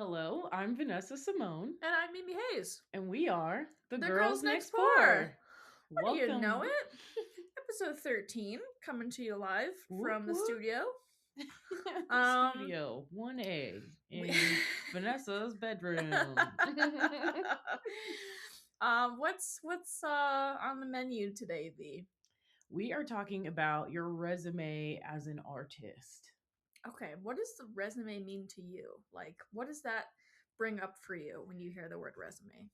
Hello, I'm Vanessa Simone, And I'm Mimi Hayes. and we are the The Girls Girls Next Next Door. Pour. What do you know Welcome. it? Episode 13, coming to you live Whoop, from the whoop. studio. Um, Studio 1A we- in Vanessa's bedroom. what's on the menu today, V? We are talking about your resume as an artist. Okay, what does the resume mean to you? Like, what does that bring up for you when you hear the word resume?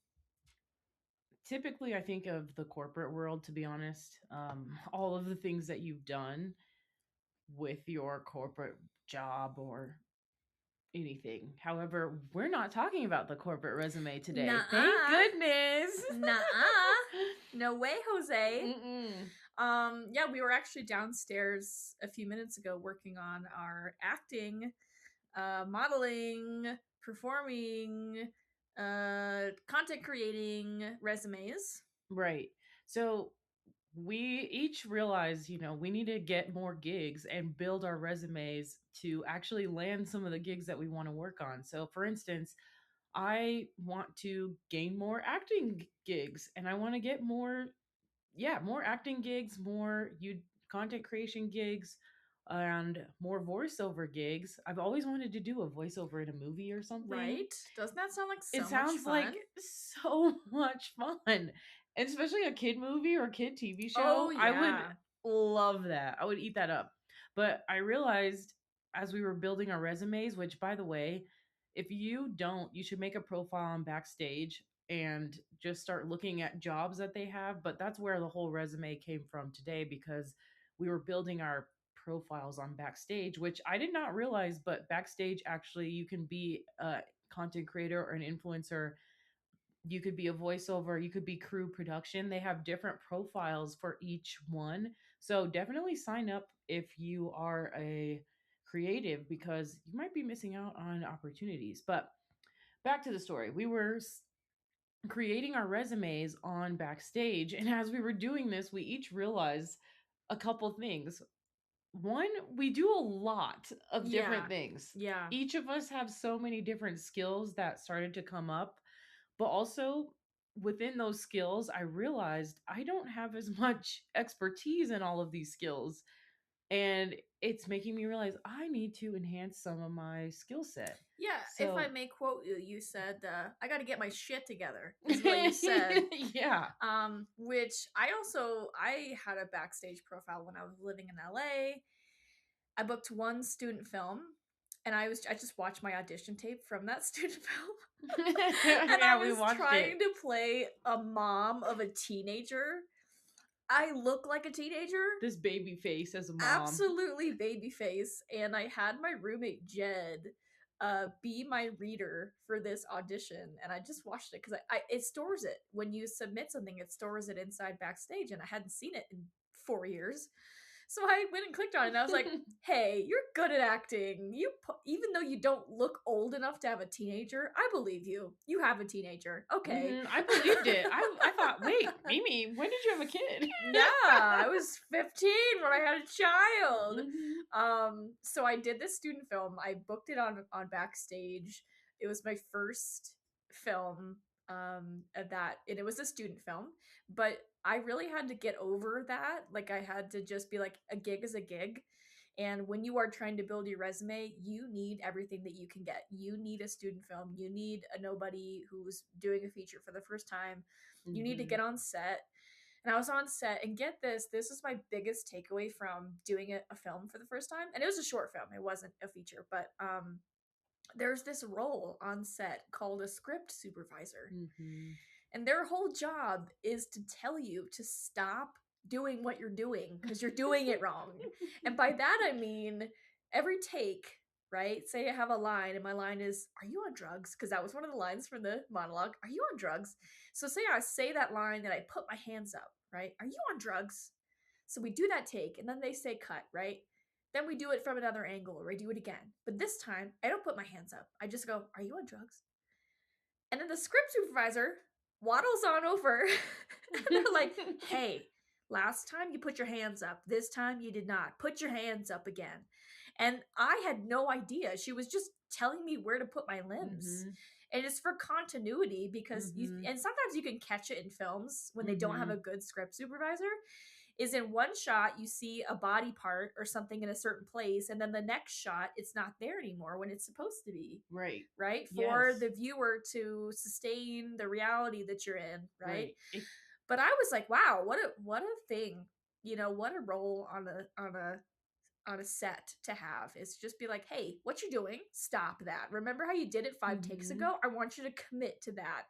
Typically, I think of the corporate world, to be honest. All of the things that you've done with your corporate job or anything. However, we're not talking about the corporate resume today. Thank Nuh-uh. goodness. Nuh-uh. No way, Jose. Mm-mm. Yeah, we were actually downstairs a few minutes ago working on our acting, modeling, performing, content creating resumes. Right. So we each realized, we need to get more gigs and build our resumes to actually land some of the gigs that we want to work on. So, for instance, I want to gain more acting gigs and I want to get more acting gigs, more you content creation gigs, and more voiceover gigs. I've always wanted to do a voiceover in a movie or something. Right? Doesn't that sound like It so much sounds fun? like so much fun. And especially a kid movie or a kid TV Oh, show. I would yeah. love that. I would eat that up. But I realized as we were building our resumes, which by the way, if you don't, you should make a profile on Backstage and just start looking at jobs that they have. But that's where the whole resume came from today because we were building our profiles on Backstage, which I did not realize, but Backstage actually you can be a content creator or an influencer. You could be a voiceover, you could be crew production. They have different profiles for each one. So definitely sign up if you are a creative because you might be missing out on opportunities. But back to the story. We were creating our resumes on Backstage, and as we were doing this, we each realized a couple things. One, we do a lot of different Yeah. things. Yeah. Each of us have so many different skills that started to come up, but also within those skills, I realized I don't have as much expertise in all of these skills. And it's making me realize I need to enhance some of my skill set. Yeah, if I So, may quote you, you said, I got to get my shit together, is what you said. yeah. Which I had a Backstage profile when I was living in LA. I booked one student film, and I just watched my audition tape from that student film. And I Yeah, we was watched trying it. to play a mom of a teenager. I look like a teenager, This baby face as a mom. absolutely baby face, and I had my roommate Jed be my reader for this audition, and I just watched it because it stores it when you submit something. It stores it inside Backstage, and I hadn't seen it in 4 years. So I went and clicked on it, and I was like, "Hey, you're good at acting. Even though you don't look old enough to have a teenager, I believe you. You have a teenager, okay?" I believed it. I thought, wait, Mimi, when did you have a kid? Yeah, I was 15 when I had a child. Mhm. So I did this student film. I booked it on Backstage. It was my first film of that, and it was a student film, but I really had to get over that. Like, I had to just be like, a gig is a gig. And when you are trying to build your resume, you need everything that you can get. You need a student film. You need a nobody who's doing a feature for the first time. You need to Mhm. get on set. And I was on set, and get this was my biggest takeaway from doing a film for the first time. And it was a short film, it wasn't a feature, but there's this role on set called a script supervisor. Mhm. And their whole job is to tell you to stop doing what you're doing because you're doing it wrong. And by that I mean, every take, right? Say I have a line, and my line is, "Are you on drugs?" Because that was one of the lines from the monologue. "Are you on drugs?" So say I say that line, and I put my hands up, right? "Are you on drugs?" So we do that take, and then they say cut, right? Then we do it from another angle, or I do it again. But this time, I don't put my hands up. I just go, "Are you on drugs?" And then the script supervisor waddles on over and they're like, "Hey, last time you put your hands up. This time you did not. Put your hands up again." And I had no idea. She was just telling me where to put my limbs. Mhm. And it's for continuity because Mhm. and sometimes you can catch it in films when they don't have a Mhm. good script supervisor. Is in one shot you see a body part or something in a certain place, and then the next shot it's not there anymore when it's supposed to be, Right. right? For Yes. the viewer to sustain the reality that you're in, right? Right. It But I was like, wow, what a thing, what a role on a set to have is just be like, hey, what you doing? Stop that. Remember how you did it 5 takes Mhm. ago? I want you to commit to that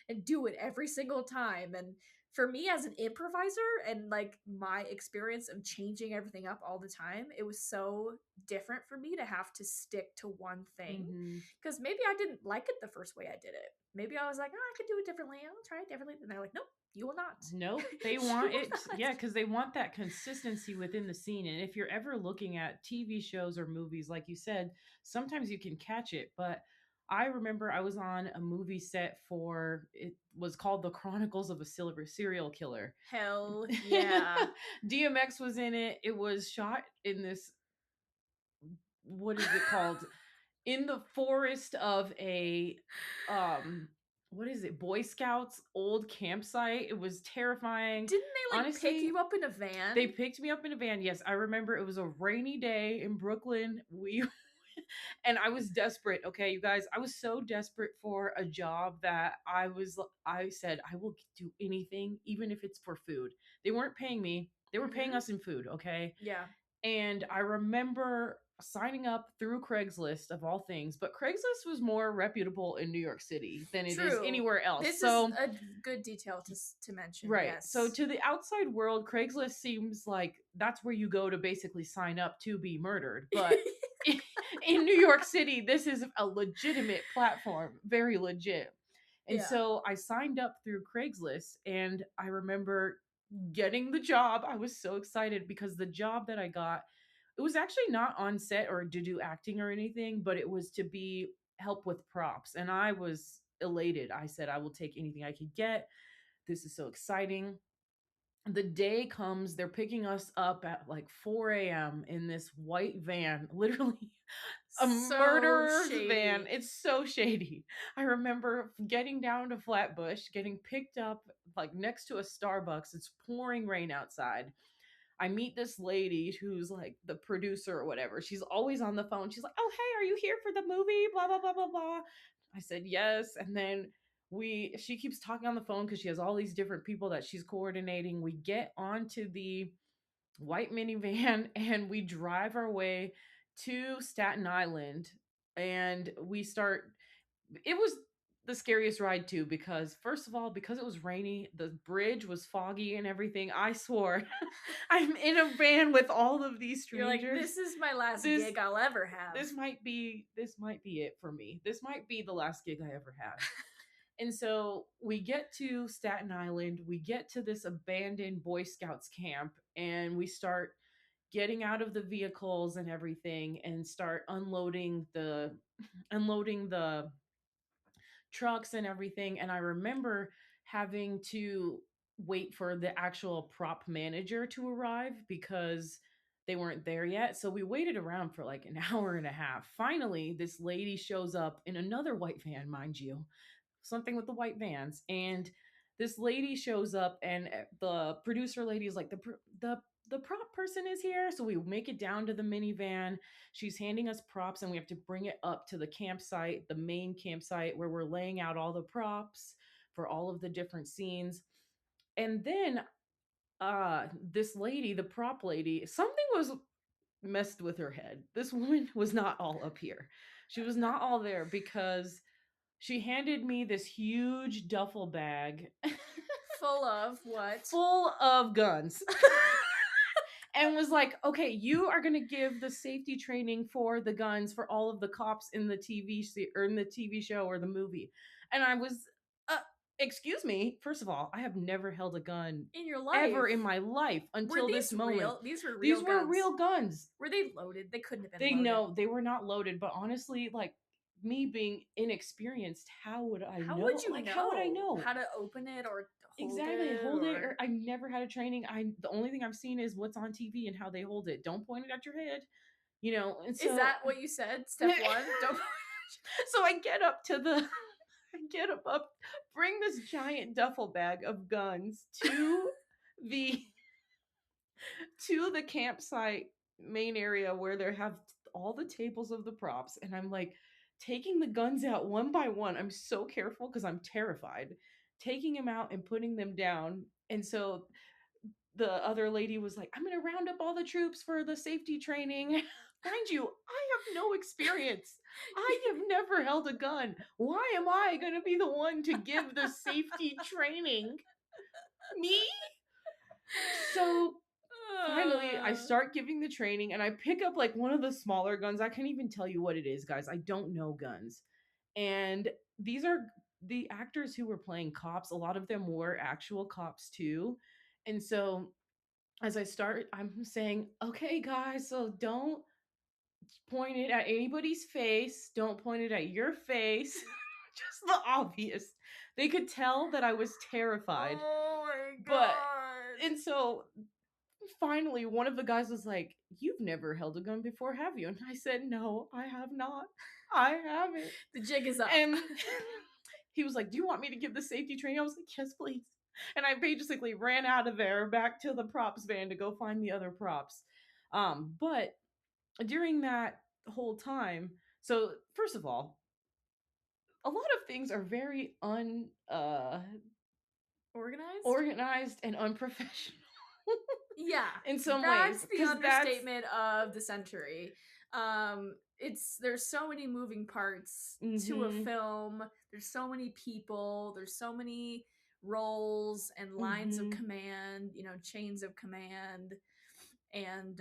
and do it every single time. And for me as an improviser and like my experience of changing everything up all the time, it was so different for me to have to stick to one thing Mhm. because maybe I didn't like it the first way I did it. Maybe I was like, oh, I could do it differently. I'll try it differently. And they're like, nope, you will not. Nope, they You want will it. not. Yeah, because they want that consistency within the scene. And if you're ever looking at TV shows or movies, like you said, sometimes you can catch it. But I remember I was on a movie set for it was called The Chronicles of a Silver Serial Killer. Hell yeah. DMX was in it. It was shot in this, what is it called? In the forest of a um what is it, Boy Scouts old campsite. It was terrifying. Didn't they like pick Honestly, you up in a van? they picked me up in a van. Yes, I remember it was a rainy day in Brooklyn. We and I was desperate, okay, you guys. I was so desperate for a job that I said I will do anything even if it's for food. They weren't paying me. They were paying Mhm. us in food, okay? Yeah. And I remember signing up through Craigslist of all things, but Craigslist was more reputable in New York City than it is True. anywhere else. This is So, a good detail to mention. right. So Yes. to the outside world, Craigslist seems like that's where you go to basically sign up to be murdered. But in New York City, this is a legitimate platform, very legit. And Yeah. so I signed up through Craigslist and I remember getting the job. I was so excited because the job that I got, it was actually not on set or to do acting or anything, but it was to be help with props. And I was elated. I said, I will take anything I could get. This is so exciting. The day comes, they're picking us up at like 4 a.m. in this white van, literally a So murderer's van. shady. It's so shady. I remember getting down to Flatbush, getting picked up like next to a Starbucks. It's pouring rain outside. I meet this lady who's like the producer or whatever. She's always on the phone. She's like, "Oh, hey, are you here for the movie? Blah blah blah blah blah." I said yes, and then she keeps talking on the phone because she has all these different people that she's coordinating. We get onto the white minivan and we drive our way to Staten Island, and we start. It was the scariest ride too because first of all, because it was rainy, the bridge was foggy and everything. I swore I'm in a van with all of these You're like, strangers. this is my last This gig I'll ever have. this might be it for me. This might be the last gig I ever have. And so we get to Staten Island, we get to this abandoned Boy Scouts camp, and we start getting out of the vehicles and everything and start unloading the trucks and everything. And I remember having to wait for the actual prop manager to arrive because they weren't there yet. So we waited around for like an hour and a half. Finally, this lady shows up in another white van, mind you, something with the white vans. And this lady shows up, and the producer lady is like, the prop person is here. So we make it down to the minivan. She's handing us props, and we have to bring it up to the campsite, the main campsite where we're laying out all the props for all of the different scenes. And then this lady, the prop lady, something was messed with her head. This woman was not all up here. She was not all there because she handed me this huge duffel bag Full of what? full of guns and was like, okay, you are going to give the safety training for the guns for all of the cops in the or in the TV show or the movie. And I was, uh, excuse me. First of all, I have never held a gun In your ever life. in my life Were until this these moment. real? These were real These were guns. real guns. Were they loaded? They couldn't have been They loaded. know they were not loaded, but honestly, like me being inexperienced, how would I How know? would you Like, how would I know know? how to open it or hold Exactly, it hold it. or Or I never had a training. The only thing I've seen is what's on TV and how they hold it. Don't point it at your head. And Is so that what you said? Step one? Don't. so I get up to the I get up, bring this giant duffel bag of guns the to the campsite main area where they have all the tables of the props, and I'm like taking the guns out one by one. I'm so careful because I'm terrified. Taking them out and putting them down. And so the other lady was like, I'm going to round up all the troops for the safety training. Mind you, I have no experience. I have never held a gun. Why am I going to be the one to give the safety training? Me? So finally, I start giving the training and I pick up like one of the smaller guns. I can't even tell you what it is, guys. I don't know guns. And these are the actors who were playing cops. A lot of them were actual cops too. And so as I start, I'm saying, okay, guys, so don't point it at anybody's face. Don't point it at your face. Just the obvious. They could tell that I was terrified. Oh my But, god. and so finally, one of the guys was like, "You've never held a gun before, have you?" And I said, "No, I have not. I haven't." The jig is up. And he was like, "Do you want me to give the safety training?" I was like, "Yes, please." And I basically ran out of there back to the props van to go find the other props. But during that whole time, so first of all, a lot of things are very Organized? organized and unprofessional. Yeah. In some That's ways, the because that's understatement of the century. There's so many moving parts to a mhm, film. There's so many people. There's so many roles and lines of mhm. command, chains of command. And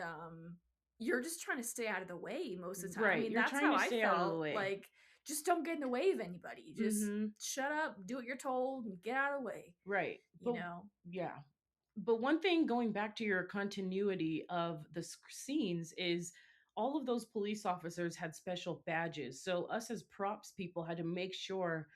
you're just trying to stay out of the way most of the time. I Right, mean, you're that's trying how to I stay out of the felt. way. Like, just don't get in the way of anybody. Just Mhm. shut up, do what you're told, and get out of the way, Right. you But know? yeah. But one thing going back to your continuity of the scenes is all of those police officers had special badges. So us as props people had to make sure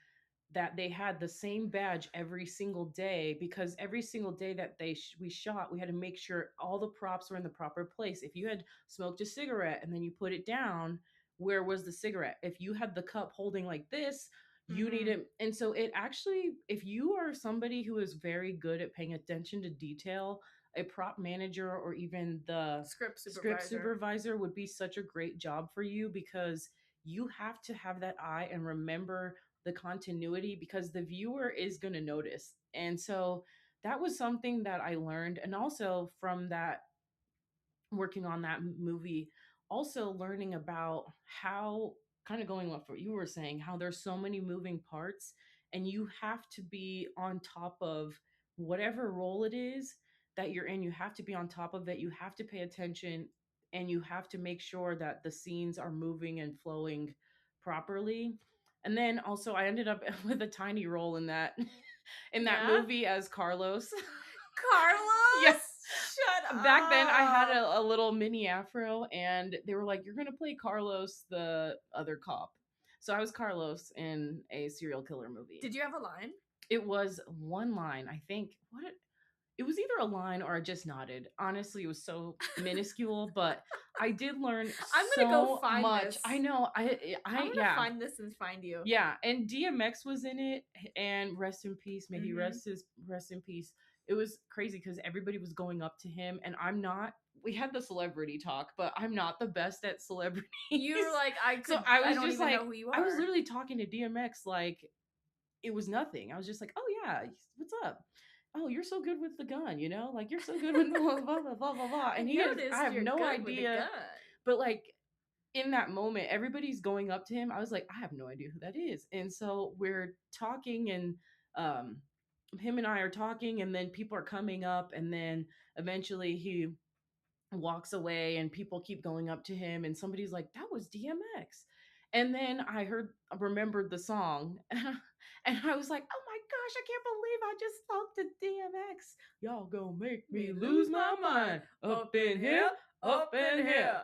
that they had the same badge every single day, because every single day that we shot, we had to make sure all the props were in the proper place. If you had smoked a cigarette and then you put it down, where was the cigarette? If you had the cup holding like this, you need Mm-hmm. it. And so it actually, if you are somebody who is very good at paying attention to detail, a prop manager or even the Script script supervisor. supervisor would be such a great job for you, because you have to have that eye and remember the continuity, because the viewer is going to notice. And so that was something that I learned. And also from that, working on that movie, also learning about how, kind of going off what you were saying, how there's so many moving parts and you have to be on top of whatever role it is that you're in. You have to be on top of it. You have to pay attention, and you have to make sure that the scenes are moving and flowing properly. And then also I ended up with a tiny role in that in that Yeah? movie as Carlos. Yeah. Carlos? Shut Back then I had up. a little mini afro, and they were like, "You're gonna play Carlos, the other cop." So I was Carlos in a serial killer movie. Did you have a line? It was one line, I think. It was either a line or I just nodded. Honestly, it was so minuscule, but I did learn I'm gonna go so find much. this. I know. I'm gonna Yeah. find this and find you. Yeah, and DMX was in it, and rest in peace. May he Mm-hmm. rest in peace. It was crazy because everybody was going up to him, and I'm not. We had the celebrity talk, but I'm not the best at celebrities. You were like, So I I was don't just even like, know who you I was are. literally talking to DMX like it was nothing. I was just like, oh yeah, what's up? Oh, you're so good with the gun, like you're so good with blah blah blah blah blah blah. I And I noticed have you're no good with a idea, gun. but like in that moment, everybody's going up to him. I was like, I have no idea who that is. And so we're talking, and um, him and I are talking, and then people are coming up, and then eventually he walks away, and people keep going up to him, and somebody's like, that was DMX. And then remembered the song, and I was like, oh my gosh, I can't believe I just spoke to DMX. Y'all gonna make me lose my mind up in here, up in here.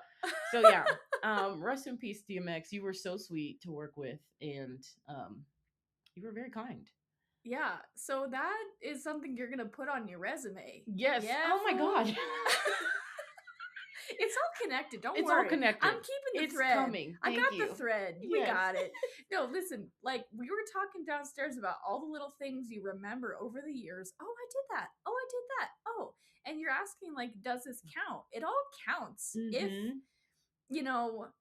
So yeah, rest in peace, DMX. You were so sweet to work with, and you were very kind. Yeah, so that is something you're gonna put on your resume. Yes. Yeah, Oh my fool. god. It's all connected. Don't It's all worry. I'm connected. keeping the It's thread. coming. I Thank got the you. thread. We Yes. got it. No, listen, like we were talking downstairs about all the little things you remember over the years. Oh, I did that. Oh, I did that. Oh, and you're asking, like, does this count? It all counts if, Mhm. you know,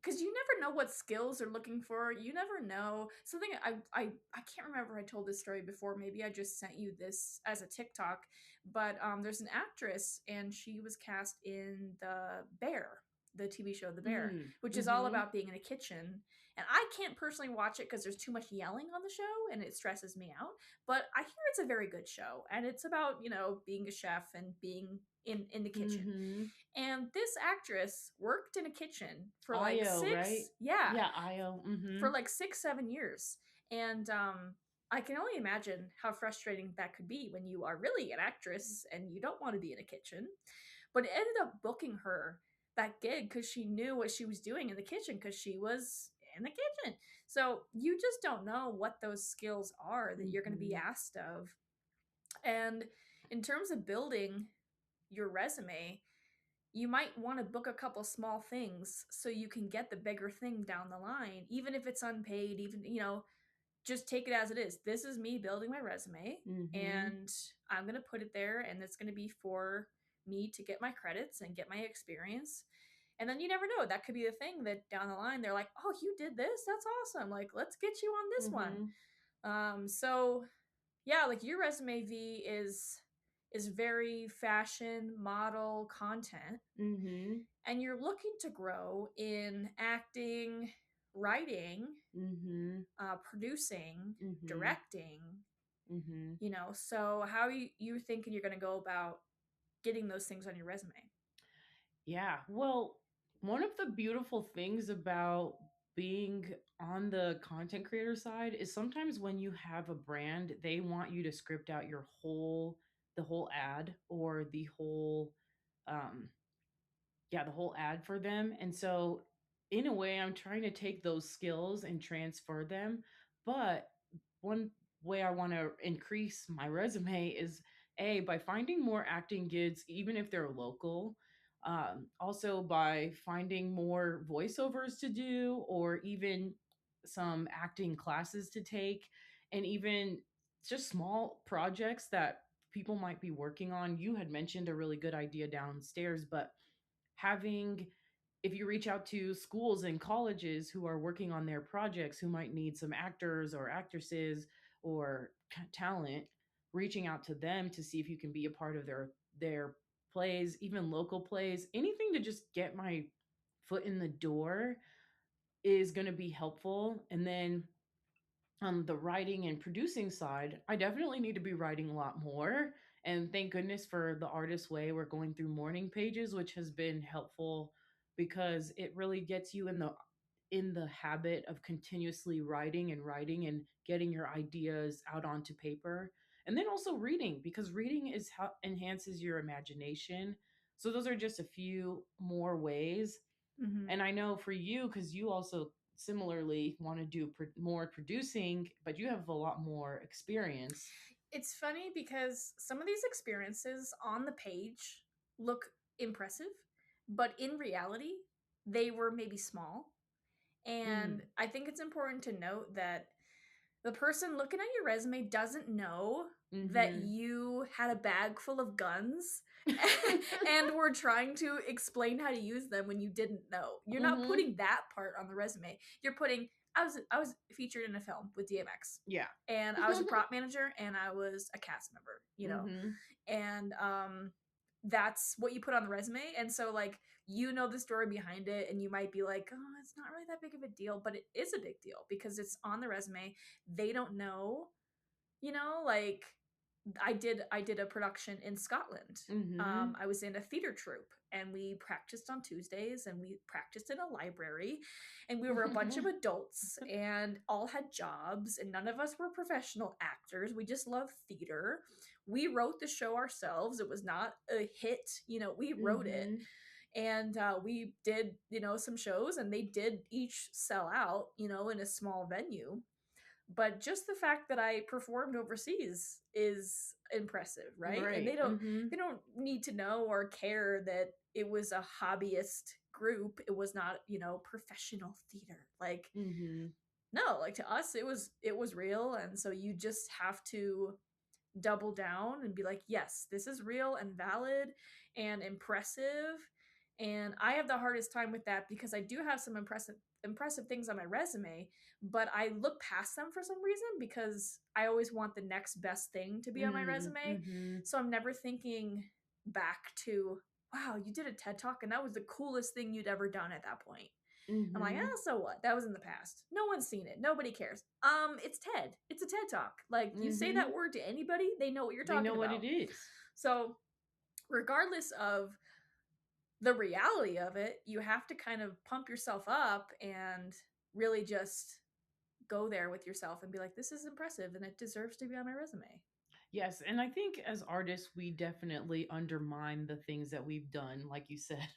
because you never know what skills they're looking for. You never know something. I can't remember if I told this story before. Maybe I just sent you this as a TikTok. But there's an actress and she was cast in the TV show The Bear, Mm. which is all Mhm. about being in a kitchen. And I can't personally watch it because there's too much yelling on the show and it stresses me out. But I hear it's a very good show and it's about being a chef and being in the kitchen. Mhm. And this actress worked in a kitchen for like IO, right? six, yeah, Yeah, IO. for Mhm. like 6, 7 years. And I can only imagine how frustrating that could be when you are really an actress and you don't want to be in a kitchen. But it ended up booking her that gig because she knew what she was doing in the kitchen because she was in the kitchen. So you just don't know what those skills are that you're going to be Mhm. asked of. And in terms of building your resume, you might want to book a couple small things so you can get the bigger thing down the line, even if it's unpaid, even, just take it as it is. This is me building my resume Mhm. and I'm going to put it there and it's going to be for me to get my credits and get my experience. And then you never know. That could be the thing that down the line they're like, "Oh, you did this? That's awesome. Like, let's get you on this one." Mhm. So yeah, like your resume V is very fashion model content Mhm. and you're looking to grow in acting, writing, Mhm. producing, Mhm. directing, Mhm. so how are you thinking you're going to go about getting those things on your resume? Yeah. Well, one of the beautiful things about being on the content creator side is sometimes when you have a brand, they want you to script out the whole ad or um the whole ad for them. And so in a way I'm trying to take those skills and transfer them. But one way I want to increase my resume is by finding more acting gigs, even if they're local. Also by finding more voiceovers to do, or even some acting classes to take, and even just small projects that people might be working on. You had mentioned a really good idea downstairs, but having if you reach out to schools and colleges who are working on their projects who might need some actors or actresses or talent, reaching out to them to see if you can be a part of their plays, even local plays, anything to just get my foot in the door is going to be helpful. And then on the writing and producing side, I definitely need to be writing a lot more. And thank goodness for the Artist Way. We're going through morning pages, which has been helpful because it really gets you in the habit of continuously writing and getting your ideas out onto paper. And then also reading, because reading is how enhances your imagination. So those are just a few more ways. Hmm. And I know for you, because you also similarly want to do more producing, but you have a lot more experience. It's funny because some of these experiences on the page look impressive, but in reality, they were maybe small. And Mm. I think it's important to note that the person looking at your resume doesn't know that Mm-hmm. you had a bag full of guns and were trying to explain how to use them when you didn't know. You're not Mm-hmm. putting that part on the resume. You're putting I was featured in a film with DMX. Yeah. And I was a prop manager and I was a cast member. Mm-hmm. And that's what you put on the resume. And so like the story behind it and you might be like, oh, it's not really that big of a deal, but it is a big deal because it's on the resume. They don't know, like I did a production in Scotland. Mm-hmm. I was in a theater troupe and we practiced on Tuesdays and we practiced in a library and we were a bunch of adults and all had jobs and none of us were professional actors. We just loved theater. We wrote the show ourselves. It was not a hit, we wrote it. Mm-hmm. And we did, some shows and they did each sell out, in a small venue. But just the fact that I performed overseas is impressive, right? And Right. they don't need to know or care that it was a hobbyist group. It was not, professional theater. Like, Mm-hmm. no, like to us it was real, and so you just have to double down and be like, yes, this is real and valid and impressive. And I have the hardest time with that because I do have some impressive things on my resume, but I look past them for some reason because I always want the next best thing to be on my resume. Mm-hmm. So I'm never thinking back to, wow, you did a TED Talk and that was the coolest thing you'd ever done at that point. I'm like, Mm-hmm. so what? That was in the past. No one's seen it. Nobody cares. It's TED. It's a TED Talk. Like, you say Mm-hmm. that word to anybody, they know what you're They talking know what about. it is. So, regardless of the reality of it, you have to kind of pump yourself up and really just go there with yourself and be like, this is impressive and it deserves to be on my resume. Yes, and I think as artists, we definitely undermine the things that we've done, like you said,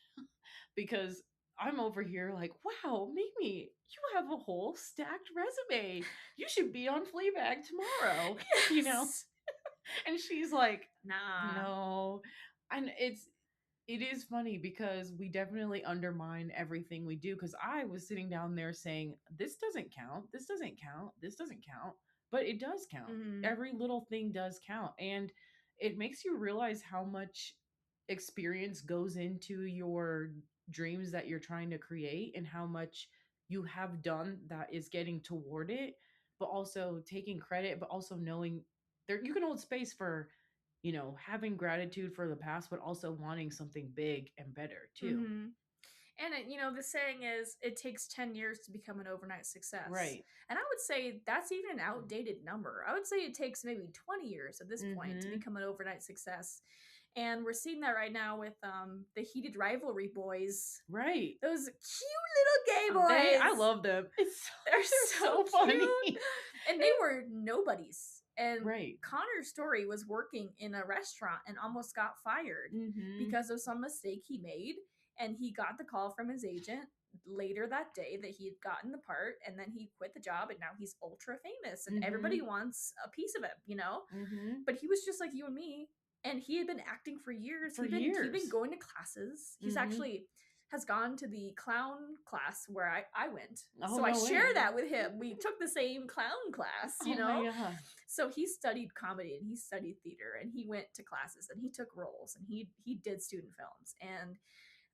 because I'm over here like, wow, Mimi, you have a whole stacked resume. You should be on Fleabag tomorrow, you know? Yes. And she's like, Nah. no. And it is funny because we definitely undermine everything we do. Because I was sitting down there saying, this doesn't count, this doesn't count, this doesn't count, but it does count. Mm-hmm. Every little thing does count. And it makes you realize how much experience goes into your dreams that you're trying to create and how much you have done that is getting toward it, but also taking credit, but also knowing there you can hold space for having gratitude for the past, but also wanting something big and better too. Mm-hmm. And the saying is, it takes 10 years to become an overnight success. Right. And I would say that's even an outdated number. I would say it takes maybe 20 years at this point to Mm-hmm. become an overnight success. And we're seeing that right now with the heated rivalry boys. Right. Those cute little gay I boys. love them. They're They're so so funny. cute. And they were nobodies. And Right. Connor's story was working in a restaurant and almost got fired Mm-hmm. because of some mistake he made. And he got the call from his agent later that day that he had gotten the part, and then he quit the job, and now he's ultra famous and Mm-hmm. everybody wants a piece of him. Mm-hmm. But he was just like you and me, and he had been acting for years. For He'd been years. going to classes. He's Mm-hmm. actually has gone to the clown class where I went. Oh, So I no share way. that with him. We took the same clown class, Oh my god. So he studied comedy and he studied theater and he went to classes and he took roles and he did student films. And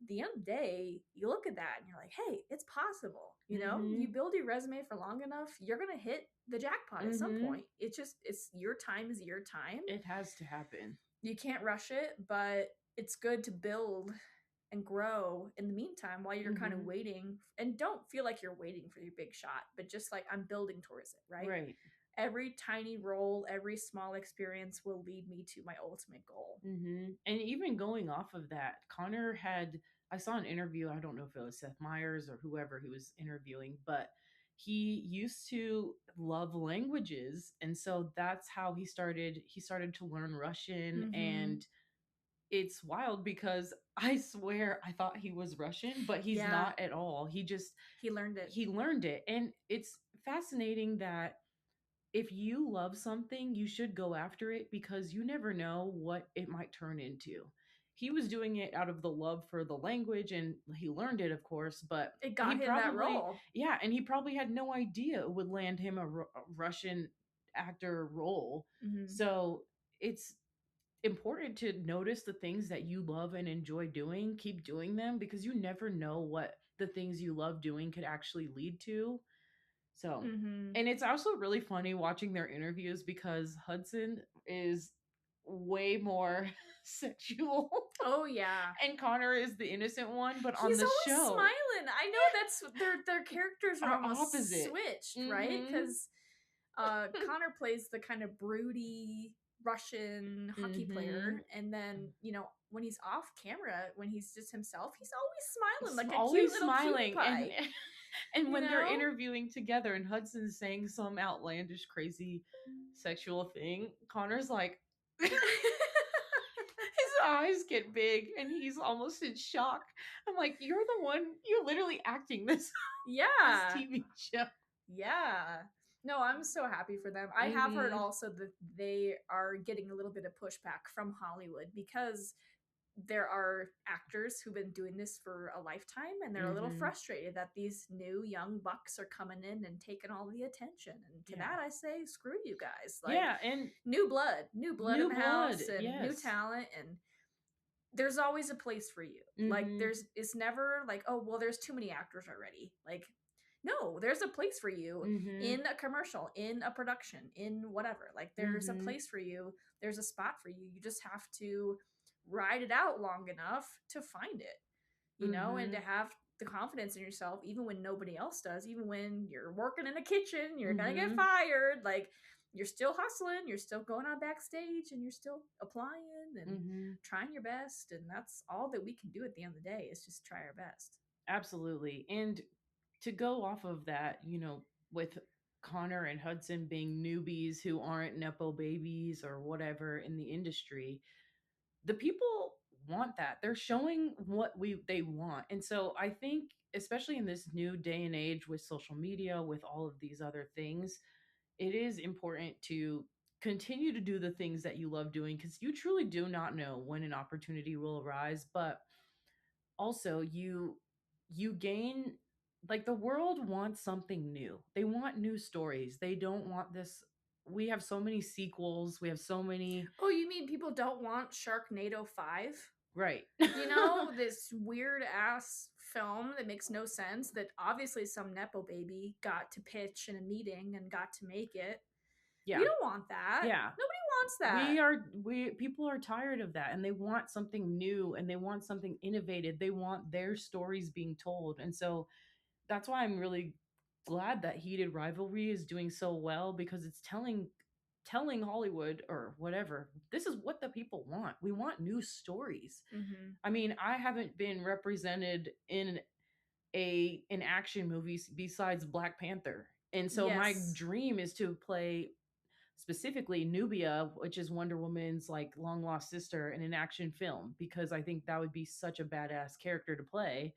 at the end of the day, you look at that and you're like, hey, it's possible. Mm-hmm. You build your resume for long enough, you're gonna hit the jackpot at some Mm-hmm. point. It's your time is your time. It has to happen. You can't rush it, but it's good to build and grow in the meantime while you're kind of Mm-hmm. waiting. And don't feel like you're waiting for your big shot, but just like, I'm building towards it, right? Right. Every tiny role, every small experience will lead me to my ultimate goal. Mm-hmm. And even going off of that, Connor had, I saw an interview, I don't know if it was Seth Meyers or whoever he was interviewing, but he used to love languages. And so that's how he started to learn Russian. Mm-hmm. And it's wild because I swear I thought he was Russian, but he's Yeah, not at all. he learned it. He learned it. And it's fascinating that if you love something, you should go after it because you never know what it might turn into. He was doing it out of the love for the language and he learned it, of course, but It he got him that probably, role. yeah, and he probably had no idea it would land him a Russian actor role. Mm-hmm. So it's important to notice the things that you love and enjoy doing, keep doing them because you never know what the things you love doing could actually lead to. So, Mm-hmm. and it's also really funny watching their interviews because Hudson is way more sexual Oh yeah. and Connor is the innocent one, but on He's the always show smiling. I know that's their characters are are almost opposite. switched, right? Mhm. Because Connor plays the kind of broody Russian hockey Mhm. player, and then when he's off camera, when he's just himself, he's always smiling like a cute Always little cutie smiling and pie. and You when they're know? interviewing together and Hudson's saying some outlandish crazy sexual thing, Connor's like his eyes get big and he's almost in shock. I'm like, you're the one, you're literally acting this this Yeah. TV show. Yeah. No, I'm so happy for them. I have heard Mhm. also that they are getting a little bit of pushback from Hollywood because there are actors who've been doing this for a lifetime and they're a little Mhm. frustrated that these new young bucks are coming in and taking all the attention. And to Yeah. that I say, screw you guys. Like Yeah, and new blood in new the blood, house and new yes. talent, and there's always a place for you. Like Mhm. it's never like, oh, well, there's too many actors already. Like, no, there's a place for you Mhm. in a commercial, in a production, in whatever. Like there's a Mhm. place for you. There's a spot for you. You just have to ride it out long enough to find it, and to Mhm. have the confidence in yourself even when nobody else does, even when you're working in a kitchen, you're gonna get Mhm. fired. Like you're still hustling, you're still going on backstage, and you're still applying and Mhm. trying your best. And that's all that we can do at the end of the day is just try our best. Absolutely. And to go off of that, with Connor and Hudson being newbies who aren't nepo babies or whatever in the industry, the people want that. They're showing what they want. And so I think especially in this new day and age with social media, with all of these other things, it is important to continue to do the things that you love doing because you truly do not know when an opportunity will arise. But also you gain, like, the world wants something new. They want new stories. They don't want this. We have so many sequels. We have so many. Oh, you mean people don't want Sharknado 5? Right. This weird ass film that makes no sense that obviously some Nepo baby got to pitch in a meeting and got to make it. We Yeah. don't want that. Yeah. Nobody wants that. We people are tired of that, and they want something new, and they want something innovative. They want their stories being told. And so that's why I'm really glad that Heated Rivalry is doing so well, because it's telling Hollywood or whatever, this is what the people want. We want new stories. Hmm. I mean, I haven't been represented in an action movie besides Black Panther. And so my Yes. dream is to play specifically Nubia, which is Wonder Woman's like long lost sister, in an action film, because I think that would be such a badass character to play.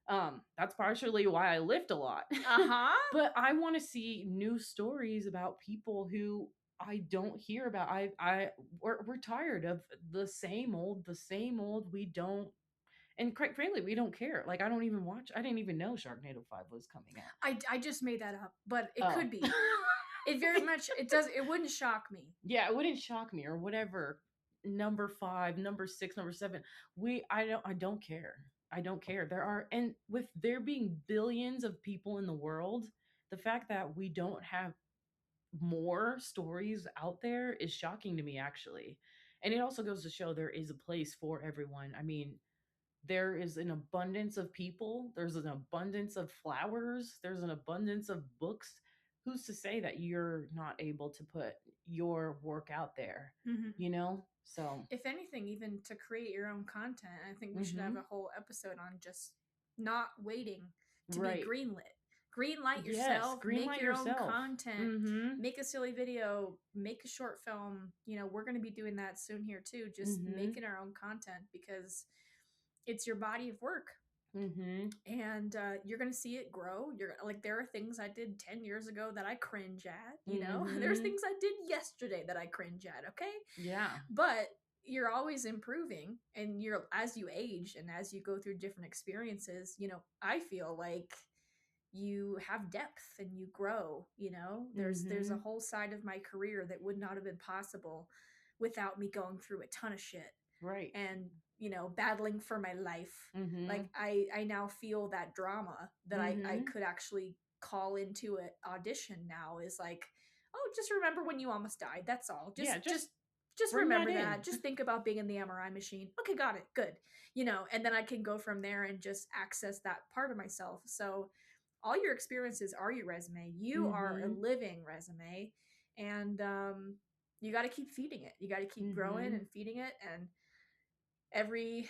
That's partially why I lift a lot. Uh huh. But I want to see new stories about people who I don't hear about. We're tired of the same old. We don't, and quite frankly, we don't care. Like, I don't even watch. I didn't even know Sharknado 5 was coming I just made that up, but it out. could be. It very much it does. It wouldn't shock me. Yeah, it wouldn't shock me or whatever. Number 5, number 6, number 7. I don't care. I don't care. There are, and with there being billions of people in the world, the fact that we don't have more stories out there is shocking to me, actually. And it also goes to show there is a place for everyone. I mean, there is an abundance of people, there's an abundance of flowers, there's an abundance of books. Who's to say that you're not able to put your work out there, Hmm. So, If anything, even to create your own content, I think we should have mhm. a whole episode on just not waiting to be Right. greenlit. Greenlight Yes, yourself, make greenlight your own yourself. content, Mhm. make a silly video, make a short film. We're going to be doing that soon here too, just Mhm. making our own content because it's your body of work. Mhm. And you're gonna see it grow. You're like, there are things I did 10 years ago that I cringe at. There's Mhm. things I did yesterday that I cringe at. Okay, Yeah. but you're always improving, and you're as you age and as you go through different experiences. I feel like you have depth and you grow. There's a Mhm. whole side of my career that would not have been possible without me going through a ton of shit Right. and battling for my life. Like Mhm. I now feel that drama that I Mhm. could actually call into an audition now is like, oh, just remember when you almost died. That's all. Yeah, Just bring that remember that. in. Just think about being in the MRI machine. Okay, got it. Good. And then I can go from there and just access that part of myself. So all your experiences are your resume. You are a Mhm. living resume, and you got to keep feeding it. You got to keep growing Mhm. and feeding it. And every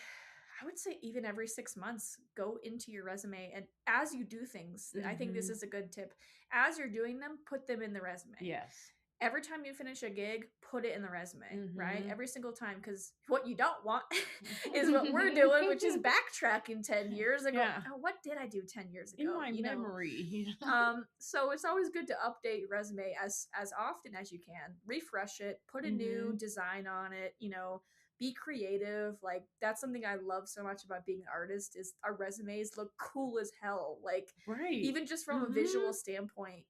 I would say even every 6 months, go into your resume. And as you do things, I think this Mhm. is a good tip. As you're doing them, put them in the resume. Yes. every time you finish a gig, put it in the resume, right? Mhm. Every single time, because what you don't want is what we're doing, which is backtracking 10 years and go, Yeah. oh, what did I do 10 years In ago? my You know? memory. So it's always good to update your resume as often as you can. Refresh it, put a new Mhm. design on it, you know, be creative. Like that's something I love so much about being an artist is our resumes look cool as hell. Like Right. even just from a visual Mhm. standpoint.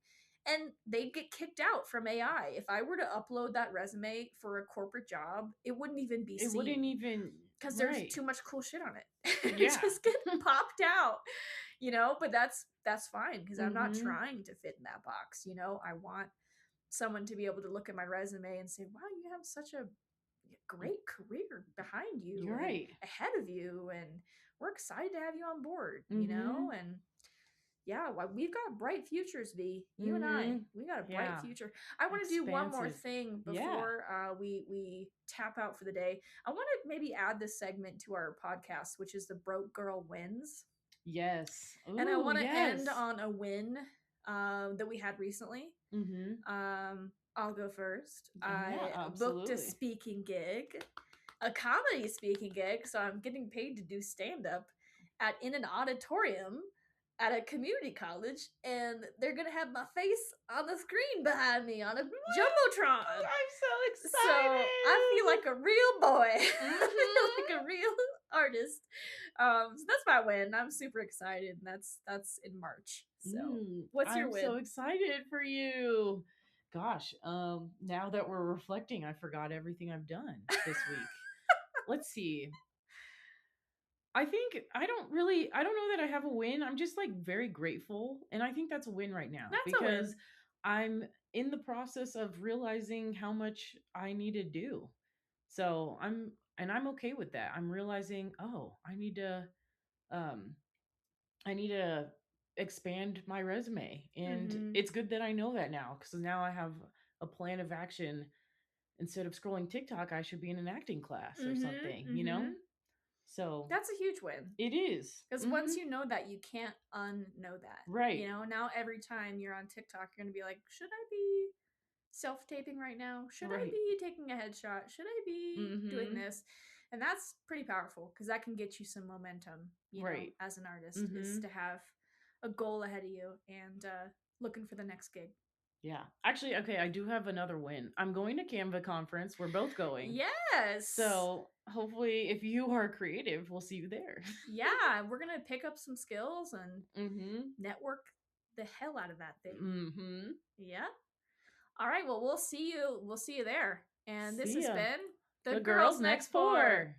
And they'd get kicked out from AI. If I were to upload that resume for a corporate job, it wouldn't even be It seen wouldn't even because there's right. too much cool shit on it. It Yeah. just get popped out, you know. But that's fine because I'm not Mhm. trying to fit in that box. You know, I want someone to be able to look at my resume and say, "Wow, you have such a great career behind you You're and right. ahead of you, and we're excited to have you on board." You know, Mhm. and yeah, well, we've got bright futures, V. You and I, Mhm. we got a bright Yeah. future. I want to do one more Expansive. thing Yeah. before we tap out for the day. I want to maybe add this segment to our podcast, which is the Broke Girl Wins, Yes. and I Ooh, want to end yes. on a win that we had recently. Mhm. I'll go first. Yeah, I booked a absolutely. speaking gig, a comedy speaking gig, so I'm getting paid to do stand up at in an auditorium at a community college, and they're gonna have my face on the screen behind me on a jumbotron. I'm so So I feel like excited. a real boy. I feel Mhm. like a real artist. So that's my win. I'm super excited, and that's in March. So what's your I'm win? so excited for you. Gosh, now that we're reflecting, I forgot everything I've done this week. Let's see. I think I don't know that I have a win. I'm just like very grateful. And I think that's a win right now That's a because win. I'm in the process of realizing how much I need to do. So I'm okay with that. I'm realizing, oh, um I need to expand my resume. And Mm-hmm. it's good that I know that now because now I have a plan of action. Instead of scrolling TikTok, I should be in an acting class or something, Mm-hmm. Mm-hmm. So That's a huge win. it is. Because once you know that, you can't unknow that. Right. You know, now every time you're on TikTok, you're going to be like, should I be self taping right now? Should I Right. be taking a headshot? Should I be doing Mhm. this? And that's pretty powerful because that can get you some momentum, you know, Right. as an artist, is Mhm. to have a goal ahead of you and looking for the next gig. Yeah. Actually, okay, I do have another win. I'm going to Canva conference. We're both going. Yes. So, hopefully if you are creative, we'll see you there. Yeah, we're going to pick up some skills and Mhm. network the hell out of that thing. Mhm. Yeah. All right, well, we'll see you there. And this See has ya. been The The Girls girls Next next Pour. pour.